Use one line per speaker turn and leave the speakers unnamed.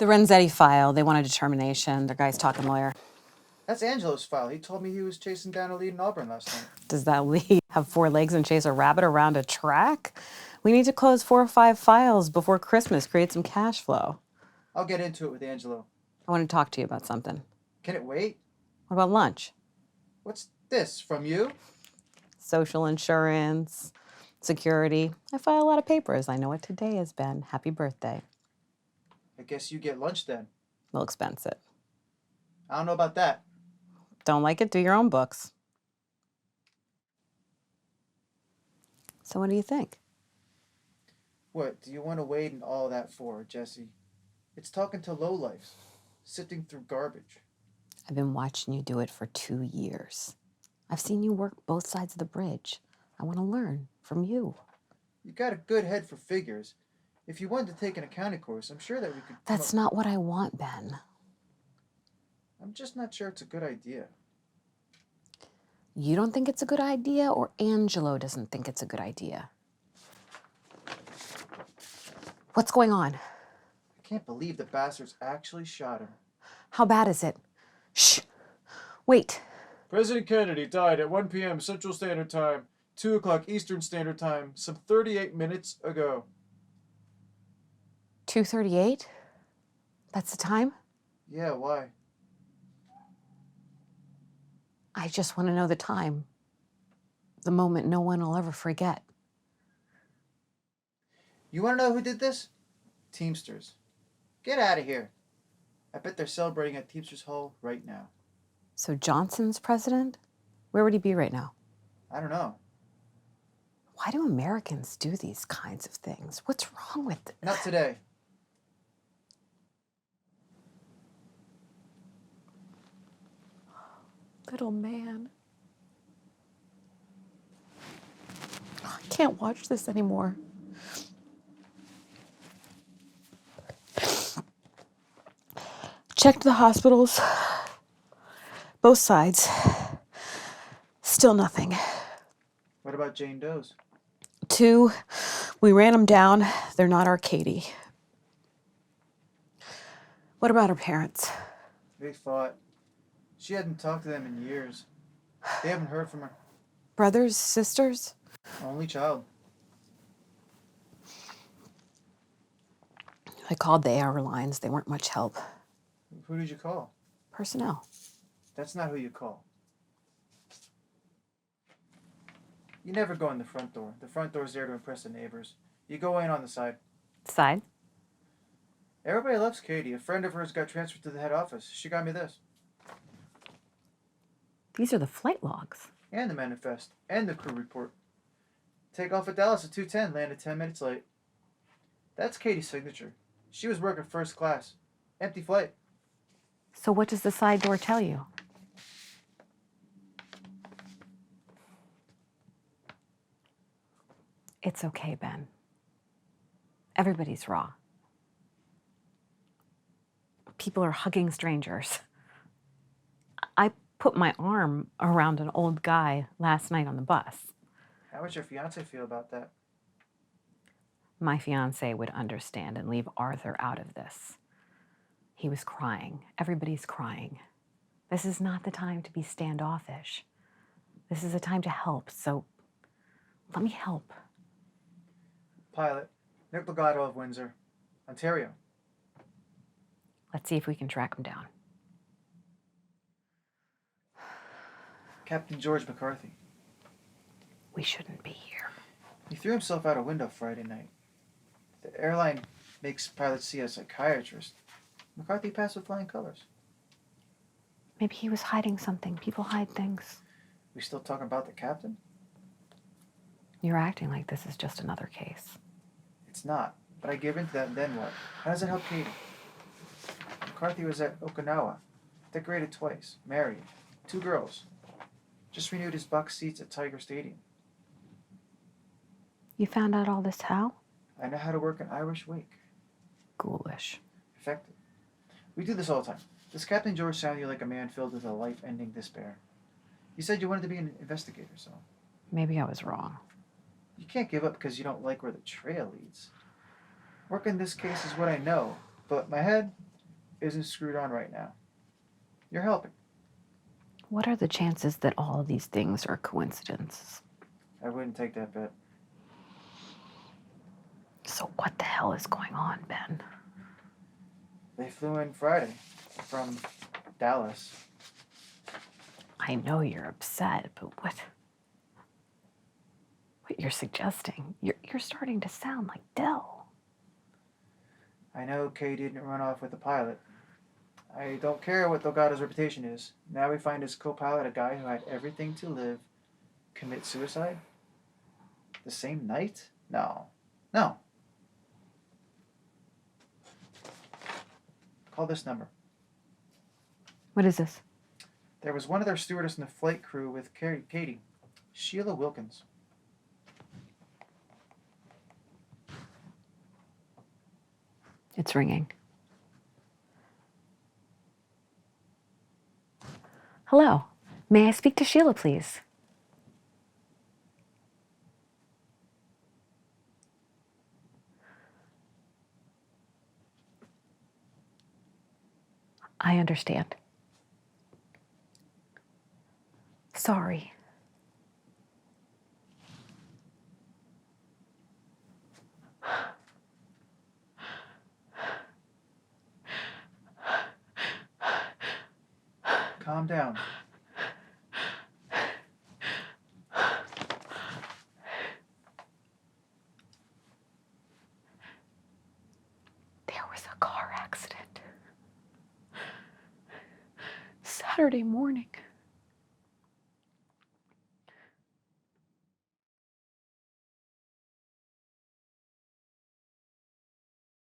The Renzetti file. They want a determination. Their guy's talking lawyer.
That's Angelo's file. He told me he was chasing down a lead in Auburn last night.
Does that lead have 4 legs and chase a rabbit around a track? We need to close 4 or 5 files before Christmas. Create some cash flow.
I'll get into it with Angelo.
I want to talk to you about something.
Can it wait?
What about lunch?
What's this, from you?
Social insurance, security. I file a lot of papers. I know what today has been. Happy birthday.
I guess you get lunch then.
We'll expense it.
I don't know about that.
Don't like it? Do your own books. So what do you think?
What do you want to wade in all that for, Jessie? It's talking to lowlifes, sifting through garbage.
I've been watching you do it for 2 years. I've seen you work both sides of the bridge. I want to learn from you.
You got a good head for figures. If you wanted to take an accounting course, I'm sure that we could...
That's not what I want, Ben.
I'm just not sure it's a good idea.
You don't think it's a good idea, or Angelo doesn't think it's a good idea? What's going on?
I can't believe the bastards actually shot him.
How bad is it? Shh. Wait.
President Kennedy died at 1 p.m. Central Standard Time, 2 o'clock Eastern Standard Time, some 38 minutes ago.
2:38? That's the time?
Yeah, why?
I just want to know the time. The moment no one will ever forget.
You want to know who did this? Teamsters. Get out of here. I bet they're celebrating at Teamsters Hall right now.
So Johnson's president? Where would he be right now?
I don't know.
Why do Americans do these kinds of things? What's wrong with it?
Not today.
Little man. I can't watch this anymore. Checked the hospitals. Both sides. Still nothing.
What about Jane Doe's?
2, we ran them down. They're not our Katie. What about her parents?
They fought. She hadn't talked to them in years. They haven't heard from her.
Brothers, sisters?
Only child.
I called the AR lines. They weren't much help.
Who did you call?
Personnel.
That's not who you call. You never go in the front door. The front door's there to impress the neighbors. You go in on the side.
Side?
Everybody loves Katie. A friend of hers got transferred to the head office. She got me this.
These are the flight logs.
And the manifest. And the crew report. Take off at Dallas at 2:10. Landed 10 minutes late. That's Katie's signature. She was working first class. Empty flight.
So what does the side door tell you? It's okay, Ben. Everybody's raw. People are hugging strangers. I put my arm around an old guy last night on the bus.
How would your fiance feel about that?
My fiance would understand and leave Arthur out of this. He was crying. Everybody's crying. This is not the time to be standoffish. This is a time to help, so let me help.
Pilot, Nick Legato of Windsor, Ontario.
Let's see if we can track him down.
Captain George McCarthy.
We shouldn't be here.
He threw himself out a window Friday night. The airline makes pilots see a psychiatrist. McCarthy passed with flying colors.
Maybe he was hiding something. People hide things.
We still talking about the captain?
You're acting like this is just another case.
It's not. But I give in to that, and then what? How does it help Katie? McCarthy was at Okinawa. Decorated twice. Married. 2 girls. Just renewed his box seats at Tiger Stadium.
You found out all this how?
I know how to work an Irish wake.
Ghoulish.
Effective. We do this all the time. Does Captain George sound to you like a man filled with a life-ending despair? You said you wanted to be an investigator, so...
Maybe I was wrong.
You can't give up because you don't like where the trail leads. Working this case is what I know, but my head, isn't screwed on right now. You're helping.
What are the chances that all of these things are coincidences?
I wouldn't take that bet.
So what the hell is going on, Ben?
They flew in Friday from Dallas.
I know you're upset, but what you're suggesting, you're starting to sound like Dell.
I know Kay didn't run off with the pilot. I don't care what Delgado's reputation is. Now we find his co-pilot, a guy who had everything to live, commit suicide? The same night? No. No. Call this number.
What is this?
There was one other stewardess in the flight crew with Katie. Sheila Wilkins.
It's ringing. Hello. May I speak to Sheila, please? I understand. Sorry.
Calm down.
There was a car accident. Saturday morning.